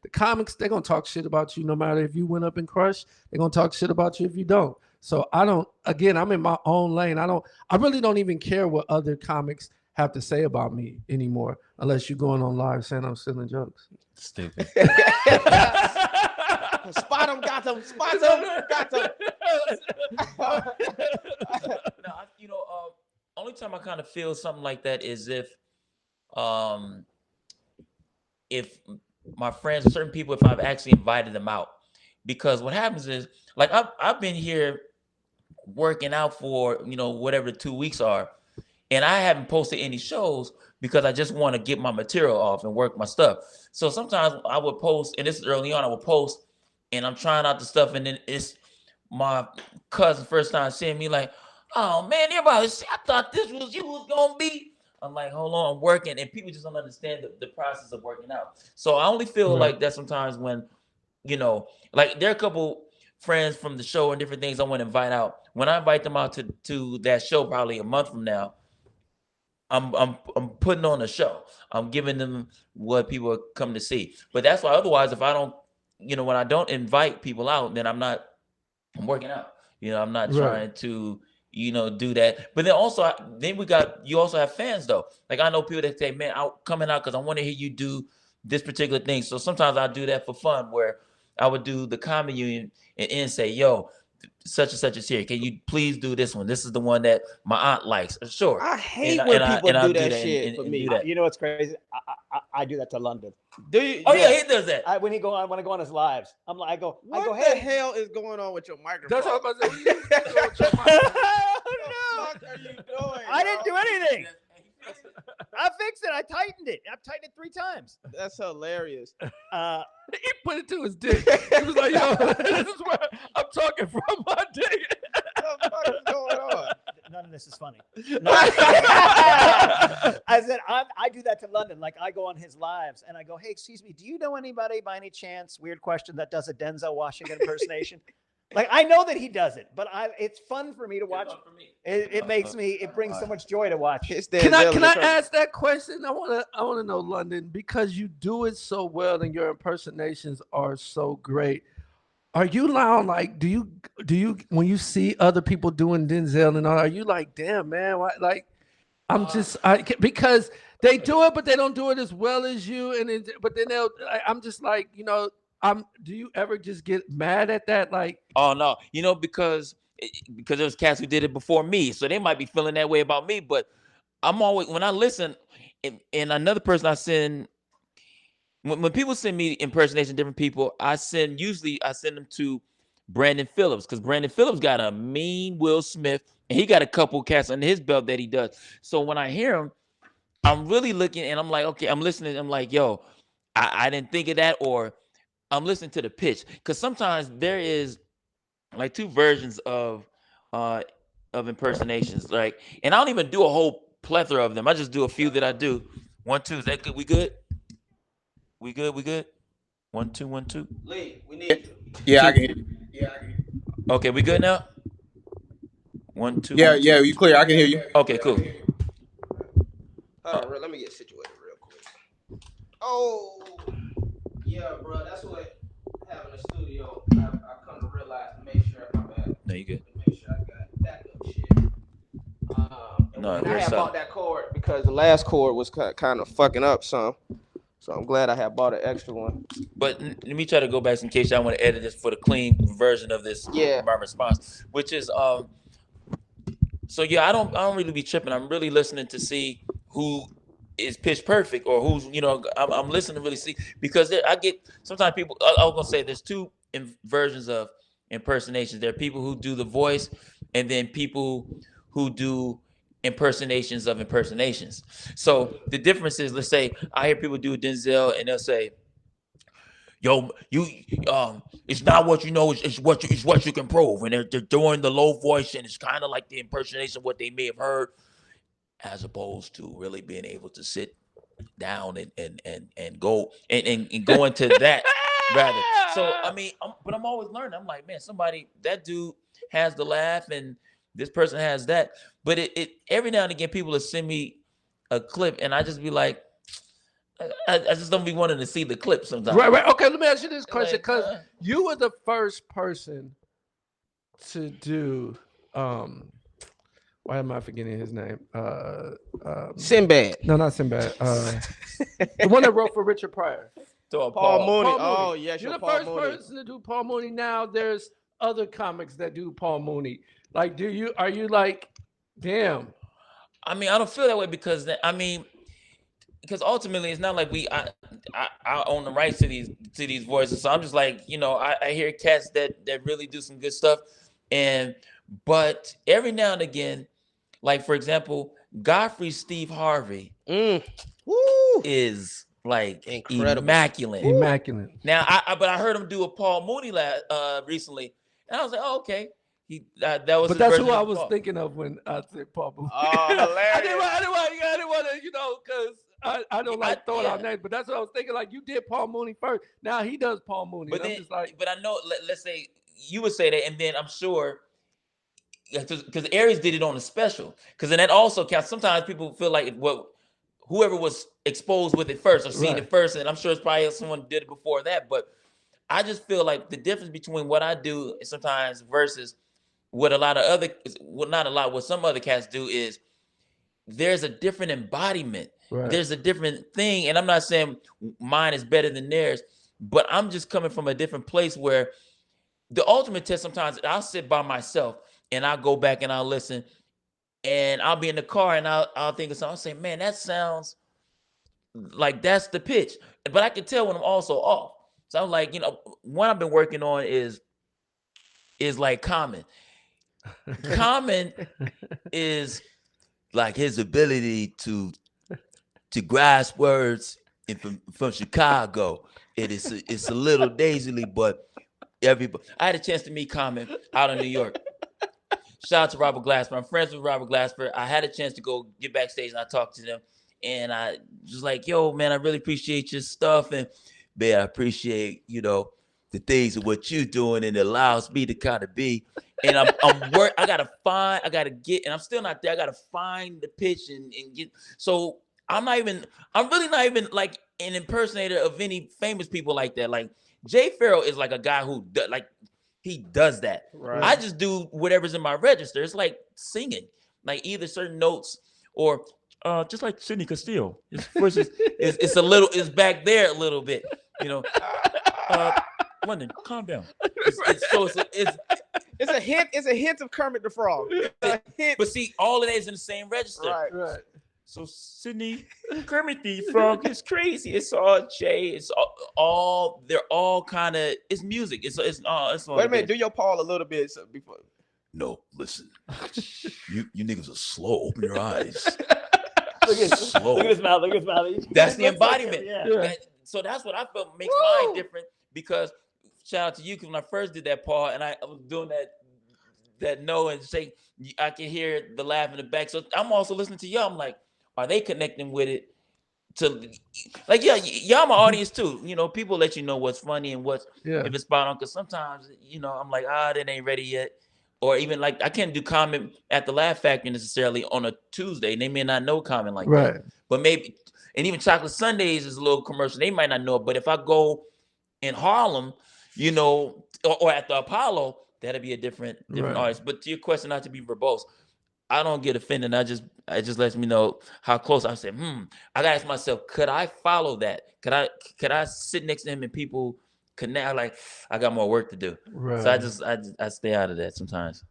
the comics, they're gonna talk shit about you no matter if you went up and crushed. They're gonna talk shit about you if you don't. So I don't. Again, I'm in my own lane. I really don't even care what other comics have to say about me anymore, unless you're going on live saying I'm stealing jokes. Stupid. Spot him, got him. Spot him, got him. No, only time I kind of feel something like that is if my friends, certain people, if I've actually invited them out, because what happens is, like, I've been here working out for whatever the 2 weeks are, and I haven't posted any shows because I just want to get my material off and work my stuff. So sometimes I would post, and this is early on, I would post, and I'm trying out the stuff, and then it's my cousin first time seeing me, like, oh man, everybody, I thought this was you was gonna be. I'm like, hold on, I'm working, and people just don't understand the process of working out. So I only feel like that sometimes when, like, there are a couple friends from the show and different things I want to invite out. When I invite them out to that show, probably a month from now, I'm putting on a show. I'm giving them what people come to see. But that's why otherwise, if I don't, when I don't invite people out, then I'm working out. I'm not trying to, do that. But then also, you also have fans though. Like, I know people that say, man, I'm coming out because I want to hear you do this particular thing. So sometimes I do that for fun, where I would do the comedy union and say, yo, such and such is here. Can you please do this one? This is the one that my aunt likes. Sure. I hate when people do that shit for me. You know what's crazy? I do that to London. Do you? Oh yeah, he does that. When I go on his lives, I go, what hey, the hell is going on with your microphone? That's what I'm about to say. What are you doing with your microphone? What the fuck are you doing? I didn't do anything. I fixed it. I tightened it. I've tightened it 3 times. That's hilarious. He put it to his dick. He was like, yo, this is where I'm talking from my dick. What the fuck is going on? None of this is funny. No. I said, I do that to London. Like, I go on his lives and I go, hey, excuse me, do you know anybody by any chance, weird question, that does a Denzel Washington impersonation? Like, I know that he does it, but it's fun for me to watch. It makes me, it brings so much joy to watch. Can I ask that question? I want to know, London, because you do it so well and your impersonations are so great. Are you now like, do you when you see other people doing Denzel and all, are you like, damn man, why, like, because they do it, but they don't do it as well as you, but then I'm just like, do you ever just get mad at that? Like, oh no, because there was cats who did it before me, so they might be feeling that way about me. But I'm always, when I listen, and another person I send, when people send me impersonation of different people, I send them to Brandon Phillips, because Brandon Phillips got a mean Will Smith, and he got a couple cats under his belt that he does. So when I hear him, I'm really looking, and I'm like, okay, I'm listening. I'm like, yo, I didn't think of that, or I'm listening to the pitch, because sometimes there is like 2 versions of impersonations, like, and I don't even do a whole plethora of them. I just do a few that I do. 1, 2, is that good? We good? We good? 1, 2, 1, 2. Lee, we need. Yeah, I can hear you. Yeah, I can hear you. Okay, we good now? 1, 2. Yeah, 1, 2. yeah, you clear. I can hear you. Okay, cool. Hold on, let me get situated real quick. Oh, yeah, bro. That's what having a studio. I come to realize to make sure my bad. No, you good. To make sure I got backup shit. No, I had bought that cord because the last cord was kind of fucking up some. So I'm glad I had bought an extra one. But let me try to go back in case y'all want to edit this for the clean version of this. Yeah. My response, which is so yeah, I don't really be tripping. I'm really listening to see who is pitch perfect, or who's, I'm listening to really see, because I get sometimes people. I was gonna say there's 2 versions of impersonations. There are people who do the voice, and then people who do impersonations of impersonations. So the difference is, let's say I hear people do Denzel, and they'll say, yo, you it's not what you know, it's what you can prove. And they're doing the low voice, and it's kind of like the impersonation of what they may have heard, as opposed to really being able to sit down and go and go into that rather. So I mean, but I'm always learning. I'm like, man, that dude has the laugh, and this person has that. But it every now and again, people will send me a clip, and I just be like, I just don't be wanting to see the clip sometimes. Right. Okay, let me ask you this question Like, because you were the first person to do. Why am I forgetting his name? Sinbad. No, not Sinbad. The one that wrote for Richard Pryor. So Paul Mooney. Paul Mooney. Oh, yes, You're the Paul first Mooney. person to do Paul Mooney. Now there's other comics that do Paul Mooney. Like, are you like, damn? I mean, I don't feel that way because because ultimately it's not like I own the rights to these voices. So I'm just like, I hear cats that really do some good stuff, but every now and again, like for example, Godfrey Steve Harvey is like Incredible. immaculate. Now, but I heard him do a Paul Mooney recently, and I was like, oh, okay. That was. But that's who I was thinking of when I said Paul Mooney. Oh, hilarious! I didn't want to, because I don't like throwing out names. But that's what I was thinking. Like, you did Paul Mooney first. Now he does Paul Mooney. But then, then, just like, but I know. Let's say you would say that, and then I'm sure. Because Aries did it on a special. Because then that also counts. Sometimes people feel like whoever was exposed with it first or seen it first, and I'm sure it's probably someone did it before that. But I just feel like the difference between what I do sometimes versus what what some other cats do is there's a different embodiment. right. There's a different thing. And I'm not saying mine is better than theirs, but I'm just coming from a different place where the ultimate test, sometimes I'll sit by myself and I'll go back and I'll listen and I'll be in the car and I'll think of something. I'll say, man, that sounds like that's the pitch. But I can tell when I'm also off. So I'm like, one I've been working on is like Common. Common is like his ability to grasp words from Chicago. It's a little dazily, but everybody. I had a chance to meet Common out in New York. Shout out to Robert Glasper. I'm friends with Robert Glasper. I had a chance to go get backstage and I talked to them, and I was like, "Yo, man, I really appreciate your stuff, and man, I appreciate the things of what you're doing, and it allows me to kind of be." And I gotta get, and I'm still not there. I gotta find the pitch and get. So I'm really not even like an impersonator of any famous people like that. Like Jay Farrell is like a guy who he does that. Right. I just do whatever's in my register. It's like singing, like either certain notes or just like Sidney Castillo. His voice it's back there a little bit, London, calm down. It's a hint. It's a hint of Kermit the Frog. It's a hint. But see, all of that is in the same register. Right. So Sydney, Kermit the Frog is crazy. It's all Jay. It's all they're all kind of. It's music. It's Wait a minute. Do your Paul a little bit before. No, listen. you niggas are slow. Open your eyes. Look at his mouth. Look at his mouth. That's the embodiment. Yeah. So that's what I felt makes mine different, because shout out to you, because when I first did that, Paul, and I was doing that no and say, I can hear the laugh in the back. So I'm also listening to y'all. I'm like, are they connecting with it? Y'all my audience too. People let you know what's funny and if it's spot on. Because sometimes, I'm like, that ain't ready yet. Or even like I can't do comment at the Laugh Factory necessarily on a Tuesday. And they may not know comment like that. But maybe, and even Chocolate Sundays is a little commercial. They might not know it. But if I go in Harlem, or at the Apollo, that'll be a different audience. But to your question, not to be verbose, I don't get offended. It just lets me know how close. I said, I gotta ask myself, could I follow that? Could I sit next to him and people connect? Like, I got more work to do. Right. So I stay out of that sometimes.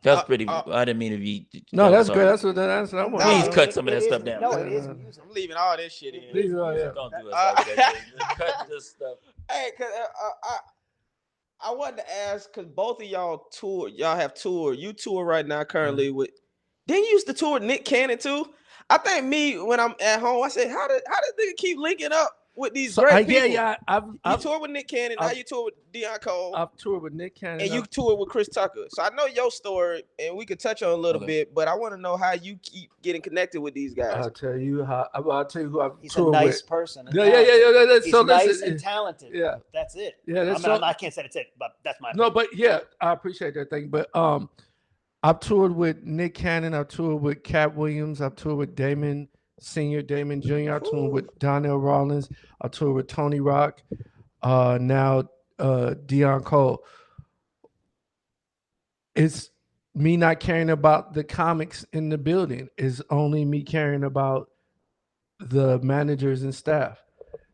That's pretty. I didn't mean to be. No, that's great. That's what I want. Please cut some of that stuff down. No, it is music. I'm leaving all this shit in. Please, Don't do us like that. Cut this stuff. Hey, cause I wanted to ask, because both of y'all tour. Y'all have toured. You tour right now currently with. Didn't you used to tour with Nick Cannon too? I think when I'm at home, I said, how did nigga keep linking up with these great people? Yeah. You toured with Nick Cannon. Now you tour with Deion Cole. I've toured with Nick Cannon. And you toured with Chris Tucker. So I know your story, and we could touch on a little bit, but I want to know how you keep getting connected with these guys. I'll tell you who I've He's toured a nice with. person. Yeah. He's So nice listen, and talented. Yeah. That's it. Yeah. I can't say that's it, but that's my opinion. No, but yeah, I appreciate that thing. But I've toured with Nick Cannon. I've toured with Cat Williams. I've toured with Damon Senior, Damon Jr. I toured with Donnell Rawlins. I toured with Tony Rock. Now Deion Cole. It's me not caring about the comics in the building. It's only me caring about the managers and staff.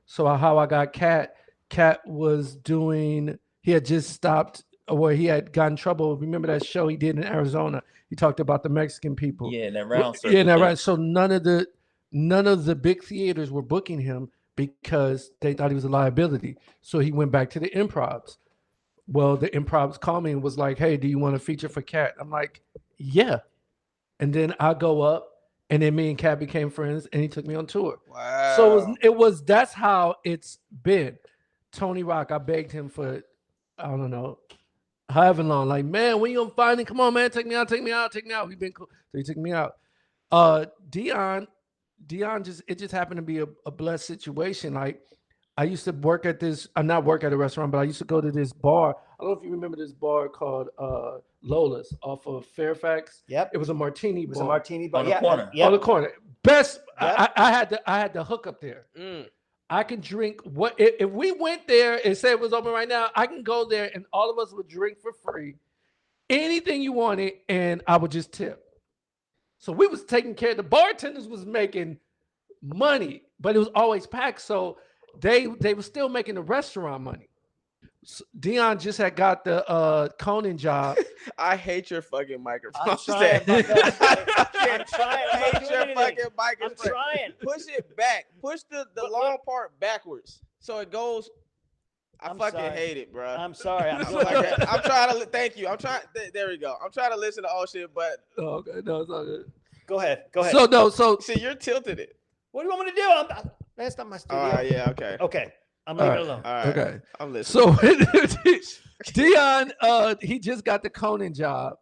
So how I got Cat was doing, he had just stopped where he had gotten in trouble. Remember that show he did in Arizona? He talked about the Mexican people. Yeah, in that round circle. Yeah, that thing. right. So none of the big theaters were booking him because they thought he was a liability. So he went back to the improvs. Well, the improvs called me and was like, "Hey, do you want to feature for Cat?" I'm like, "Yeah." And then I go up, and then me and Cat became friends, and he took me on tour. Wow. So it was that's how it's been. Tony Rock, I begged him for, I don't know, however long. Like, man, when you gonna find him? Come on, man, take me out. We've been cool. So he took me out. Deion just happened to be a blessed situation. Like, I used to work at this, not work at a restaurant, but I used to go to this bar. I don't know if you remember this bar called Lola's off of Fairfax. Yep. It was a martini It was bar. a martini bar. On the corner. Yep. On the corner. Best. Yep. I had the hook up there. Mm. I can drink what if we went there and said it was open right now, I can go there and all of us would drink for free. Anything you wanted, and I would just tip. So we was taking care, the bartenders was making money, but it was always packed. So they were still making the restaurant money. So Deion just had got the Conan job. I hate your fucking microphone. I'm trying. I I'm trying. I'm not hate doing your anything. fucking I'm microphone. trying. Push it back. Push the long part backwards so it goes. I'm fucking sorry. hate it, bro. I'm sorry. I'm I'm, sorry. I'm trying to. Thank you. I'm trying. There we go. I'm trying to listen to all shit, but Oh, okay, no, it's all good. Go ahead. Go ahead. So see, you're tilted it. what do you want me to do? That's not my studio. All right. Yeah. Okay. Okay. I'm All leaving right. it alone. All right. Okay. I'm listening. So Deion, he just got the Conan job,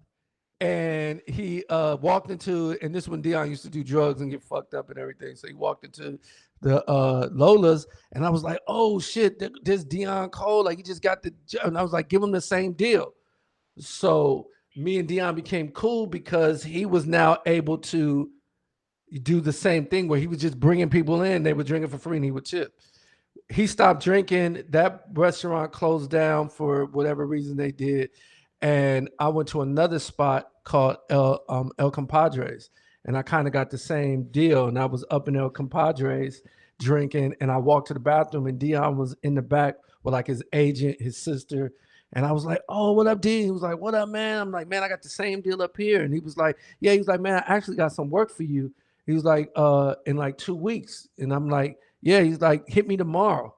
and he walked into, and this when Deion used to do drugs and get fucked up and everything. So he walked into the Lola's, and I was like, "Oh shit, this Deion Cole, like he just got the job." And I was like, "Give him the same deal." So me and Deion became cool because he was now able to do the same thing where he was just bringing people in, they were drinking for free, and he would tip. He stopped drinking. That restaurant closed down for whatever reason they did. And I went to another spot called El Compadres. And I kind of got the same deal. And I was up in El Compadres drinking. And I walked to the bathroom, and Deion was in the back with like his agent, his sister. And I was like, "Oh, what up, D?" He was like, "What up, man?" I'm like, "Man, I got the same deal up here." And he was like, "Yeah." He was like, "Man, I actually got some work for you." He was like, in like 2 weeks. And I'm like, "Yeah." He's like, "Hit me tomorrow."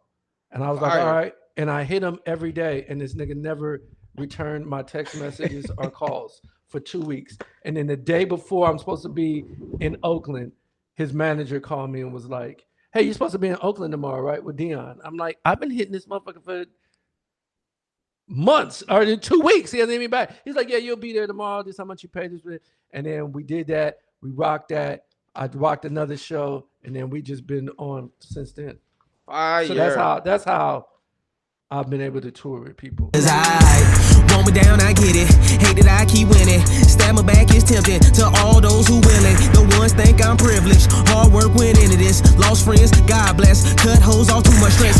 And I was like, "All right." And I hit him every day. And this nigga never returned my text messages or calls for 2 weeks. And then the day before I'm supposed to be in Oakland, his manager called me and was like, "Hey, you're supposed to be in Oakland tomorrow, right? With Deion." I'm like, "I've been hitting this motherfucker for months or in 2 weeks." He hasn't hit me back. He's like, "Yeah, you'll be there tomorrow. This is how much you pay this with." And then we did that. We rocked that. I rocked another show, and then we just been on since then. Fire. So that's how I've been able to tour with people. Want me down, I get it. Hate that I keep winning. Stab my back is tempting to all those who willing. The ones think I'm privileged. Hard work went into this. Lost friends, God bless. Cut hoes off too much stress.